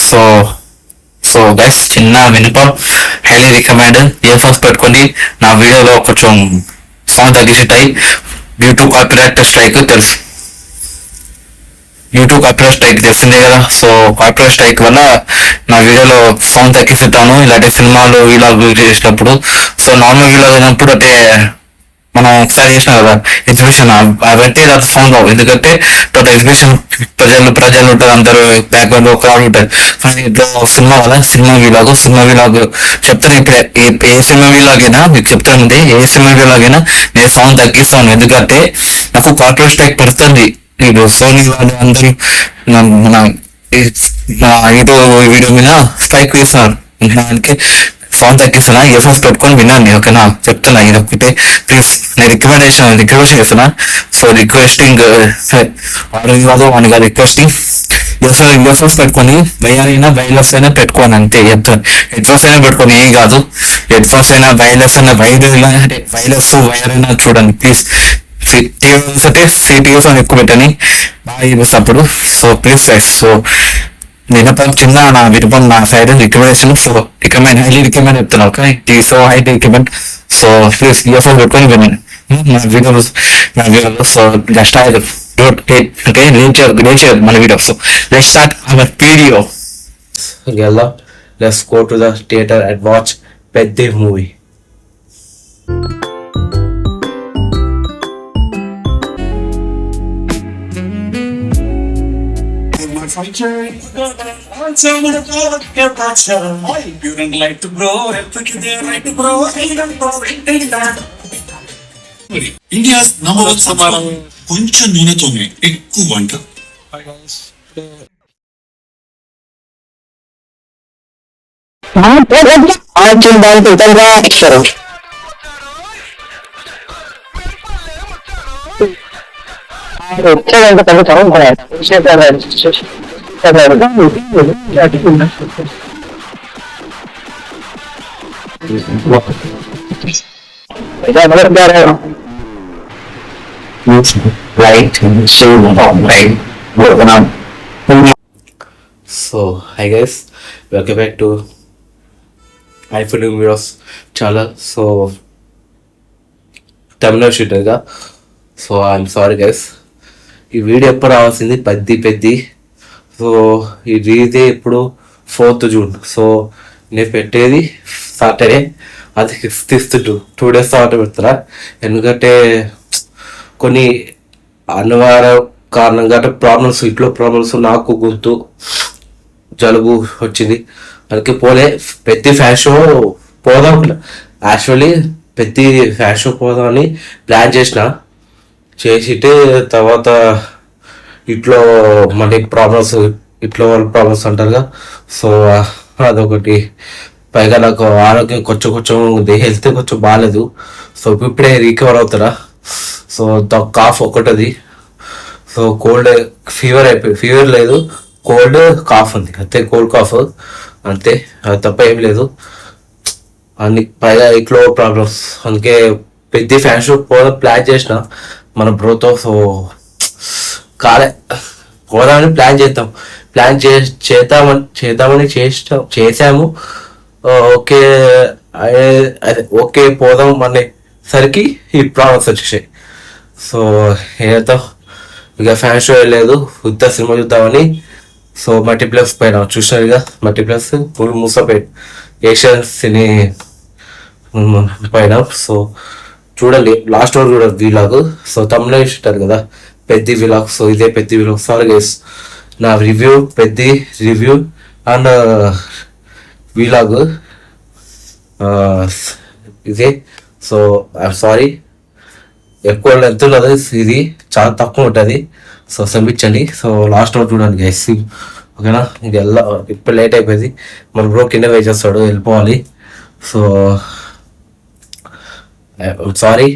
So so guys చిన్న వినపం, highly recommend. Ear phones పెట్టుకొని నా వీడియోలో కొంచెం సౌండ్ తగ్గించుంటాయి. యూట్యూబ్ కాపీరైట్ స్ట్రైక్ తెలుసు, యూట్యూబ్ కాపీరైట్ స్ట్రైక్ తెలిసిందే కదా. సో కాపీరైట్ స్ట్రైక్ వల్ల నా వీడియోలో సౌండ్ తగ్గిస్తుంటాను ఇలాంటి సినిమాలు వీలాగ్ చేసినప్పుడు. సో నార్మల్ వీలాగ్ అయినప్పుడు అంటే మనం ఒకసారి చేసినాం కదా ఎగ్జిబిషన్, అవైతే అది సౌండ్ రావు. ఎందుకంటే టోటల్ ఎగ్జిబిషన్ ప్రజలు ఉంటారు, అందరూ బ్యాక్గ్రౌండ్ ఒక ఉంటుంది. కానీ ఇట్లా సినిమా కదా, సినిమా వీలాగ్ చెప్తాను ఇప్పుడే. ఏ సినిమా వీలాగ్ అయినా మీకు చెప్తాను ముందే, ఏ సినిమా వీలాగ్ అయినా నేను సౌండ్ తగ్గిస్తాను. ఎందుకంటే నాకు కాపీరైట్ స్ట్రైక్ పడుతుంది. ఇప్పుడు సోనీ వాళ్ళు అందరూ మన వీడియో మీద స్ట్రైక్ వేస్తున్నారు. దానికి సౌండ్ తగ్గిస్తున్నా, ఇయర్ ఫోన్స్ పెట్టుకొని వినండి ఓకేనా. చెప్తున్నా ఇది ఒకటే ప్లీజ్, నేను రిక్వెస్ట్ చేస్తున్నా. సో రిక్వెస్టింగ్ కాదు మనగా రిక్వెస్టింగ్, ఇయర్ ఫోన్స్ పెట్టుకొని వైర్లెస్ అయినా పెట్టుకోని అంతే చెప్తాను. హెడ్ ఫోన్స్ అయినా పెట్టుకొని ఏం కాదు, హెడ్ ఫోన్స్ అయినా వైర్లెస్ అయినా వైర్లెస్ వైర్ అయినా చూడండి ప్లీజ్. టీవీస్ అంటే టీవీస్ అని ఎక్కువ పెట్టని బాగా అప్పుడు. సో ప్లీజ్ గైస్, సో వినపం చిన్న నా వినపం నా side recommendation. So highly recommend చెప్తున్నా okay. So highly recommend. So please earphone పెట్టుకొని వినండి నా వీడియోలో. సో జస్ట్ అంటే లేట్ చేయదు మన video. So let's start our video. Let's go to the theater and watch Peddi movie. You don't like to grow, right to grow. India's number one samaram కొంచెం నూనెతోనే ఎక్కువ వంట. So hi guys, welcome back to iPhone videos channel. So thumbnail shooter ga. So I'm sorry guys, ఈ video ఎప్పుడు రావాల్సింది Peddi. So ఇది ఇప్పుడు 4th June. So నేను పెట్టేది సాటర్డే, అది 6th 2 days తర్వాత పెడతారా. ఎందుకంటే కొన్ని అనివార్య కారణంగా ఇంట్లో ప్రాబ్లమ్స్, నాకు గొంతు జలుబు వచ్చింది, అందుకే పెద్ద ఫ్యాన్ షో పోదాం. యాక్చువల్లీ పెద్ద ఫ్యాన్ షో పోదామని ప్లాన్ చేసిట్టే తర్వాత ఇంట్లో మళ్ళీ ఇంట్లో వాళ్ళ ప్రాబ్లమ్స్ అంటారుగా. సో అదొకటి, పైగా నాకు ఆరోగ్యం కొంచెం హెల్త్ కొంచెం బాగాలేదు. సో ఇప్పుడే రికవర్ అవుతారా. సో కాఫ్ ఒకటది. సో కోల్డ్ ఫీవర్ లేదు, కోల్డ్ కాఫ్ ఉంది అంతే, కోల్డ్ కాఫ్ అంతే, అది తప్ప ఏం లేదు. పైగా ఇంట్లో ప్రాబ్లమ్స్, అందుకే పెద్ద ఫ్యాన్ షో ప్లాన్ చేసిన మన బ్రోతో. సో పోదామని ప్లాన్ చేద్దామని చేసాము. ఓకే పోదాం అనేసరికి ఈ ప్రాబ్లమ్స్ వచ్చేసాయి. సో ఏదో ఇక ఫ్యాన్ షో లేదు, ఉత్త సినిమా చూద్దామని. సో మల్టీప్లెక్స్ పైన చూసినారు ఇక, మల్టీప్లెక్స్ మూసపేట ఏషియన్ సినీ పైన. సో చూడండి, లాస్ట్ వరకు చూడండి వీలాగ్. సో తమిళ ఇష్టారు కదా పెద్ద వీలాగ్. సో ఇదే పెద్ద వీలాగ్. సారీ గైస్, నా పెద్ద రివ్యూ అండ్ వీలాగ్ ఇదే. సో ఐఎమ్ సారీ, ఎక్కువ ఎంత ఉన్నది, ఇది చాలా తక్కువ ఉంటుంది. సో క్షమించండి. సో లాస్ట్ వరకు చూడండి గైస్ ఓకేనా. ఇది ఇప్పుడు లేట్ అయిపోయింది, మన బ్రో కింద వెయిట్ చేస్తాడు, వెళ్ళిపోవాలి. సో సారీ,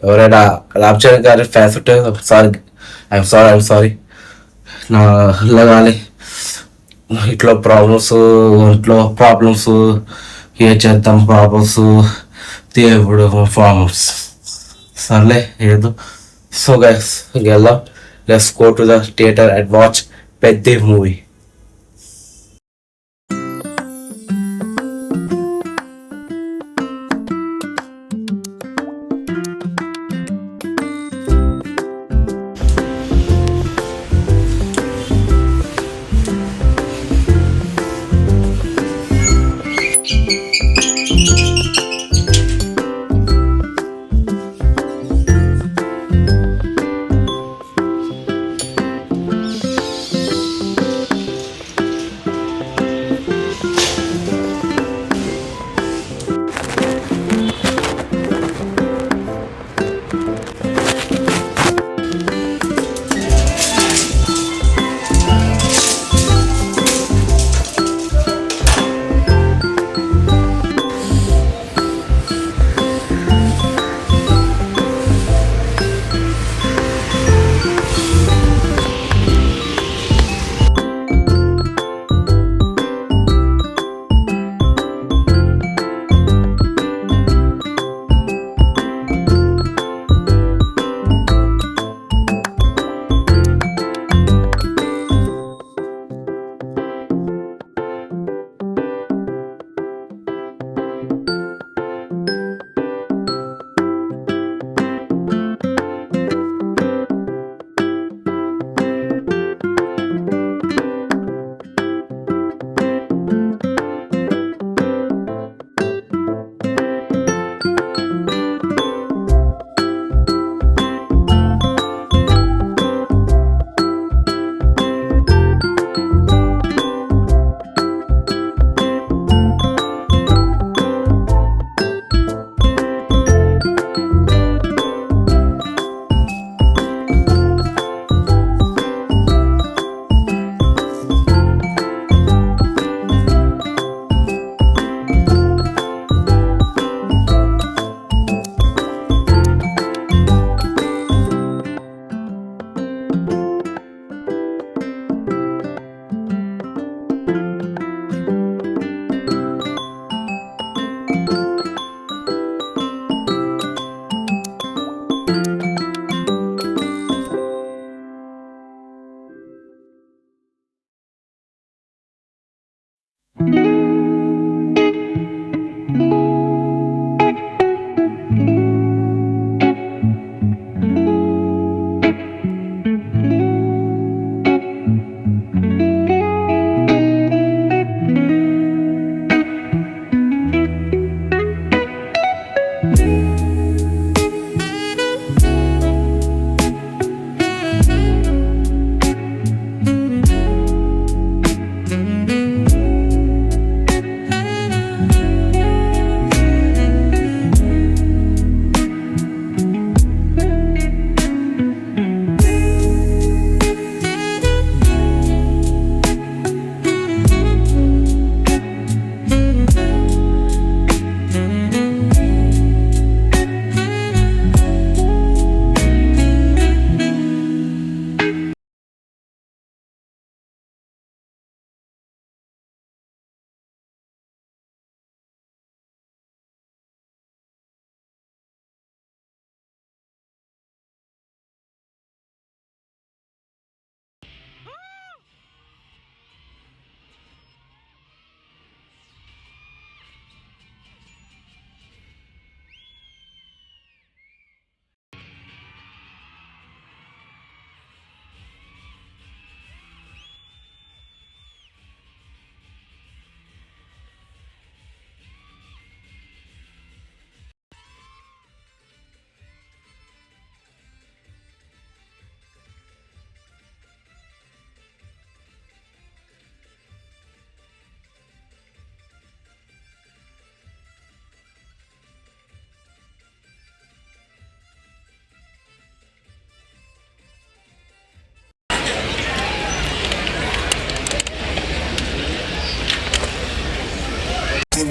ఎవరైనా రామ్ చరణ్ గారి ఫ్యాన్స్ ఉంటే ఐఎమ్ సారీ. నా అలాగాలి ఇంట్లో ప్రాబ్లమ్స్ ఏ చేద్దాం, ప్రాబ్లమ్స్ దేవుడు ప్రాబ్లమ్స్ సర్లే ఏదో సో గైస్ వెళ్దాం, let's go to the theatre and watch పెద్ద movie.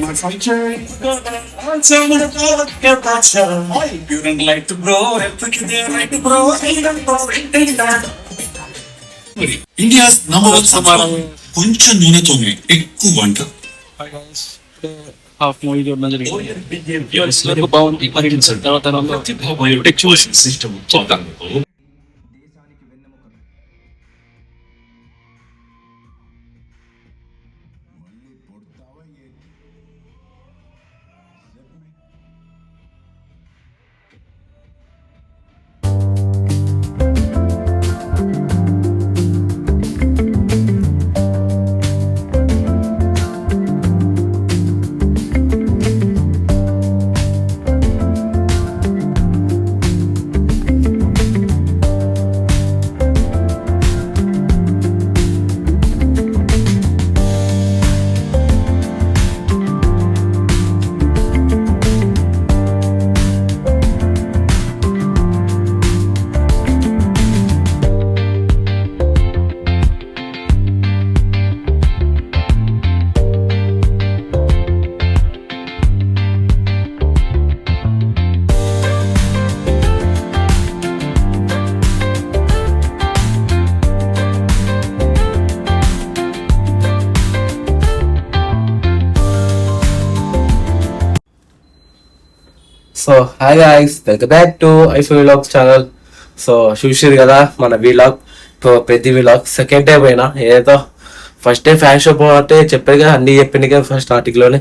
My future, answer me the call, get that show. You don't like to grow, help you there, like to grow, India's number one సమానం కొంచెం నూనెతోనే ఎక్కువ వంట. Hi guys, ఇప్పుడే half movie చూడడం జరిగింది. బాగుంది. మరి తర్వాత చూసి చెప్తాను. So hi guys, welcome back to ఐఫ్ వ్లాగ్స్ ఛానల్. సో చూసారు కదా మన వీలాగ్, ప్రతి వీలాగ్. సెకండ్ డే పోయినా ఏదో ఫస్ట్ డే ఫ్యాన్ షో పోతే చెప్పారు కదా, అన్ని చెప్పింది కదా ఫస్ట్ స్టార్టింగ్లోనే.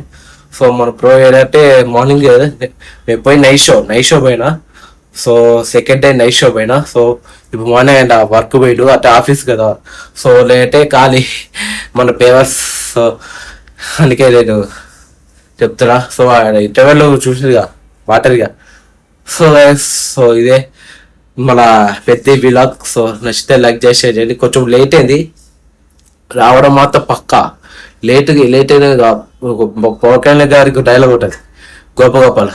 సో మన ప్రో ఏంటంటే మార్నింగ్ మేము పోయి నైట్ షో పోయినా. So second day night show పోయినా. సో ఇప్పుడు మార్నింగ్ అండ్ వర్క్ పోయిడు అంటే ఆఫీస్ కదా. సో లేటే ఖాళీ మన పేపర్స్. సో అందుకే నేను చెప్తున్నా. సో ఇంటర్వెల్ చూసిగా వాటర్గా. సో ఇదే మన పెద్ద విలాగ్. సో నచ్చితే లైక్ చేసేయండి. కొంచెం లేట్ అయింది రావడం మాత్రం పక్కా. లేట్ అయిన పవన్ కళ్యాణ్ గారికి డైలాగ్ ఉంటుంది, గోపగోపాల్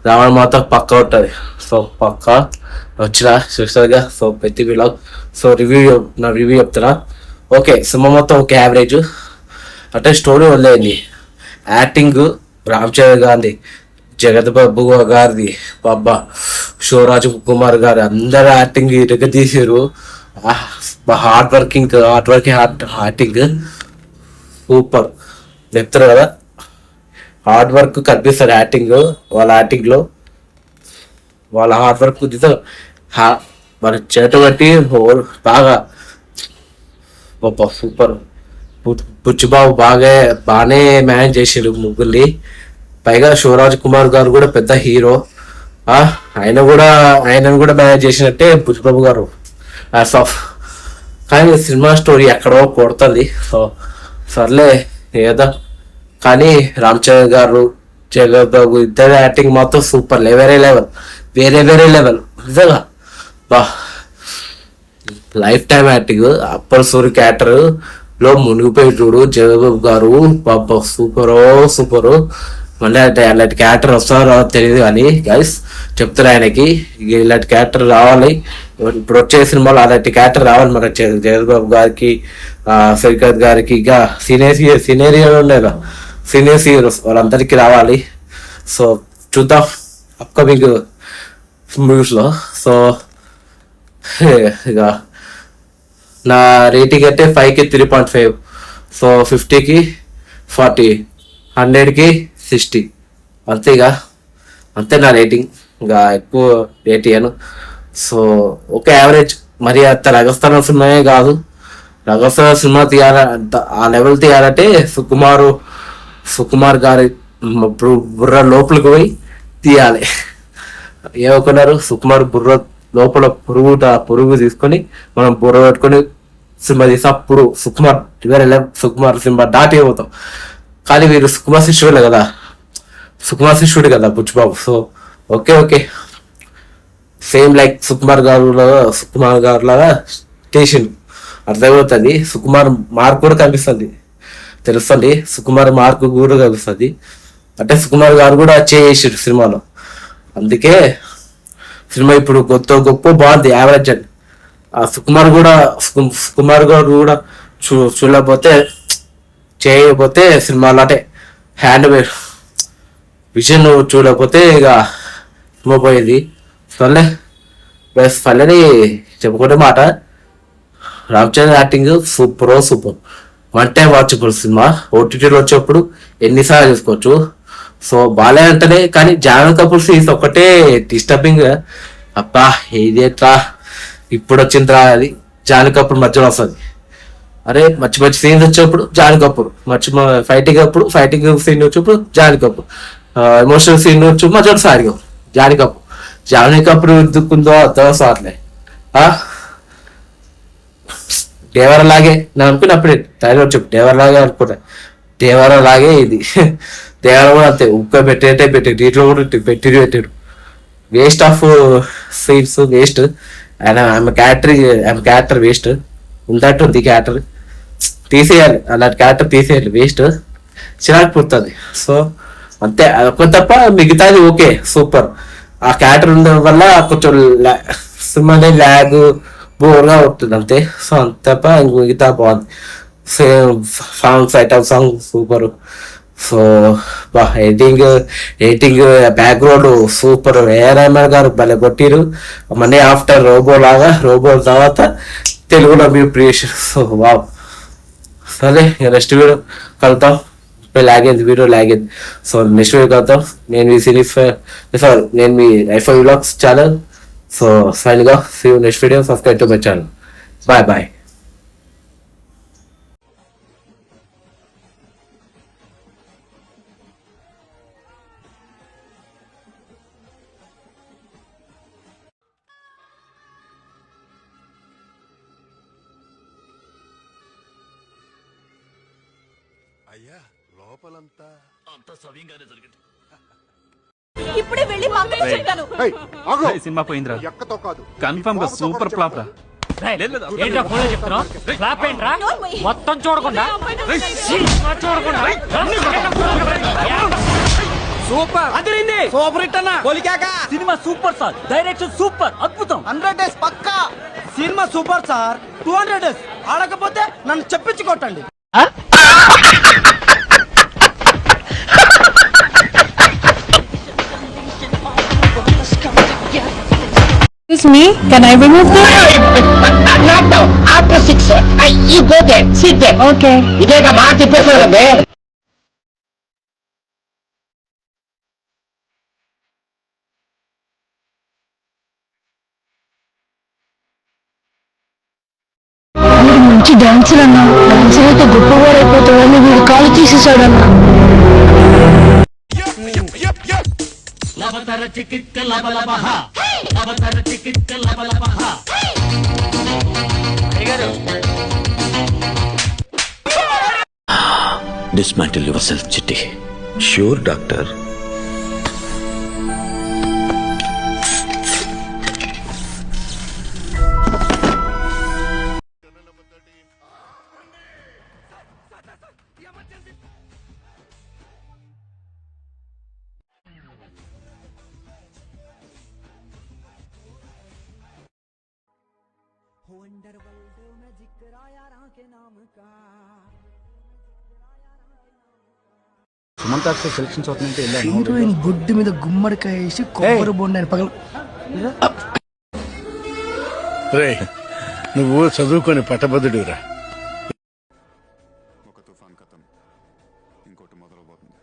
రావడం మాత్రం పక్కా ఉంటుంది. సో పక్కా వచ్చిన చూస్తారుగా. సో పెద్ద విలాగ్. సో నా రివ్యూ చెప్తున్నా. ఓకే, సినిమా మొత్తం ఒక యావరేజ్. అంటే స్టోరీ వదిలేయండి, యాక్టింగ్ రామ్ చరణ్ గారిది, జగత్ బాబు గారిది, బాబా శివరాజ్ కుమార్ గారు అందరు యాక్టింగ్ ఇరగ తీసారు. Hard working acting super. చెప్తారు కదా, హార్డ్ వర్క్ కనిపిస్తారు యాక్టింగ్. వాళ్ళ హార్డ్ వర్క్ మన చేత బట్టి బాగా సూపర్. బుచ్చిబాబు బాగానే మేనేజ్ చేసాడు ముగ్గురిని. పైగా శివరాజ్ కుమార్ గారు కూడా పెద్ద హీరో. ఆయనను కూడా మేనేజ్ చేసినట్టే బుచ్చిబాబు గారు. కానీ సినిమా స్టోరీ ఎక్కడో కొడుతుంది. సో సర్లే ఏదో. కానీ రామ్ చరణ్ గారు, జగత్ బాబు ఇద్దరు యాక్టింగ్ మాత్రం సూపర్. వేరే లెవెల్ నిజంగా. Life time acting. Upper Suri character లో మునిగిపోయి చూడు జగబాబు గారు, బాబా సూపరు. మళ్ళీ అలాంటి క్యారెక్టర్ వస్తారో తెలియదు కానీ గైస్ చెప్తారు ఆయనకి ఇలాంటి క్యారెక్టర్ రావాలి. ఇప్పుడు వచ్చే సినిమాలో అలాంటి క్యారెక్టర్ రావాలి మన జగబాబు గారికి, శ్రీకాంత్ గారికి, ఇంకా సీనియర్ ఉండేగా సీనియర్ హీరోస్ వాళ్ళందరికీ రావాలి. సో చూద్దాం అప్కమింగ్ మూవీస్లో. సో ఇక నా రేటింగ్ అయితే 5కి 3.5. సో 50కి 40, 100కి 60. అంతే నా రేటింగ్. ఇంకా ఎక్కువ రేట్ ఇయ్యను. సో ఒక యావరేజ్. మరి అంత రగస్థానం సినిమాయే కాదు. రగస్థానం సినిమా ఆ లెవెల్ తీయాలంటే సుకుమార్ గారి బుర్ర లోపలికి పోయి తీయాలి. ఏమనుకున్నారు, సుకుమార్ బుర్ర లోపల పురుగు తీసుకొని మనం బుర్ర పెట్టుకొని సినిమా తీసి అప్పుడు సుకుమార్ సినిమా దాటి పోతాం. కానీ వీరు సుకుమార్ శిష్యుడు కదా Buchibabu. So okay same like Sukumar గారు లాగా స్టేషన్ అర్థమవుతుంది. సుకుమార్ మార్క్ కూడా కనిపిస్తుంది, తెలుస్తుంది. సుకుమార్ మార్క్ కూడా కనిపిస్తుంది. అంటే సుకుమార్ గారు కూడా చేసాడు సినిమాలో. అందుకే సినిమా ఇప్పుడు గొప్ప బాగుంది, యావరేజ్ అండి. సుకుమార్ గారు కూడా చేయకపోతే సినిమాలో అంటే హ్యాండ్ మేడ్ విజన్ చూడకపోతే ఇక సినిమా పోయేది. సర్లే ప్లస్ పల్లెని చెప్పుకుంటే మాట Ram Charan acting super. One time watchable cinema. ఓటీటీలో వచ్చేప్పుడు ఎన్నిసార్లు చూసుకోవచ్చు. సో బాలే అంటేనే కానీ జాన్వీ కపూర్ సీన్స్ ఒకటే డిస్టర్బింగ్. అబ్బా ఇదేట్రా ఇప్పుడు వచ్చిందిరా అది. జాన్వీ కపూర్ మధ్యలో వస్తుంది. అరే మంచి మంచి సీన్స్ వచ్చేప్పుడు జాన్వీ కపూర్, ఫైటింగ్ సీన్ వచ్చేప్పుడు జాన్వీ కపూర్, ఎమోషనల్ సీన్ వచ్చి మధ్యలో జాన్వీ కపూర్ ఎందుకుందో అర్థం సార్లే. దేవర లాగే నేను అనుకున్నప్పుడే టైలర్ చెప్పు దేవర లాగే అనుకున్నా. దేవర లాగే ఇది. దేవర కూడా అంతే ఉక్క పెట్టాడు, దీంట్లో కూడా పెట్టాడు. Waste of scenes waste. ఆమె క్యారెక్టర్ వేస్ట్. ఉందట్టు ఉంది క్యారెక్టర్ తీసేయాలి, అలాంటి క్యారెక్టర్ తీసేయాలి. వేస్ట్ చిరాకు పుడుతుంది. సో అంతే ఒక తప్ప మిగతాది ఓకే సూపర్. ఆ క్యారెక్టర్ ఉండడం వల్ల కొంచెం సినిమానే ల్యాగ్ బోర్గా ఉంటుంది అంతే. సో అంత తప్ప మిగతా బాగుంది. Same song super. So editing background super. AR గారు భలే కొట్టిరు. మనీ ఆఫ్టర్ రోబో తర్వాత తెలుగులో మీ ప్రియేషన్. So wow. సరే నెక్స్ట్ వీడియో కలుద్దాం. వీడియో లాగ్ అయింది. సో నెక్స్ట్ వీడియో కలుద్దాం. నేను మీ ఐఫై vlogs channel. So signing off. See you next video. Subscribe to my channel. Bye. అయ్యా లోపలంతా అంత సవ్యంగానే జరిగింది. ఇప్పుడే వెళ్ళి మంగళం చెప్తాను. సినిమా పోయిందిరా, ఎక్కతో కాదు కన్ఫర్మ్ గా సూపర్ ఫ్లాప్ రా. ఏంట్రా ఫోన్ చెప్తున్నావు? ఫ్లాప్ ఏంట్రా? మొత్తం చూడకుండా సూపర్ అదిరింది. సూపర్ హిట్ అన్న. కొలికాక సినిమా సూపర్ సార్. డైరెక్షన్ సూపర్, అద్భుతం. 100 డేస్ పక్కా సినిమా సూపర్ సార్. 200 డేస్ ఆడకపోతే నన్ను చెప్పించి కొట్టండి. Excuse me, can I remove this? Not now. After 6, you go there. Sit there. Okay. ఇదే మాట చెప్పేసారండి. మంచి డాన్సర్ అన్నా. డాన్సర్ అయితే గొప్పవారైపోతాడని వీడు కాలు తీసేశాడన్నా. లవతర చికిత్క లబలబహ, లవతర చికిత్క లబలబహ. Dismantle yourself, Chitti. Sure, doctor. Sumanth Akshay selections అవుతుందంటే హీరోయిన్ గుడ్డు మీద గుమ్మడికాయ వేసి కొబ్బరి బొండాన్ని పగల. రే నువ్వు చదువుకొని పట్టభద్రుడురా. ఒక తుఫాన్ కథం ఇంకోటి మొదలవుతుంది.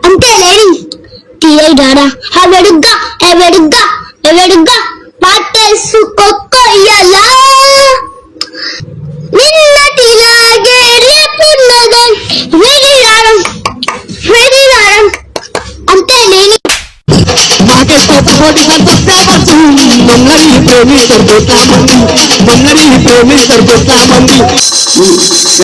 అంతే లేడీ తీయడారా. ఎవడుగ్గా పాటేసుకోయ్యలా. నిన్నటిలాగే రేపున్నగా వెడిరారం అంతే లేని ప్రేమిస్తారు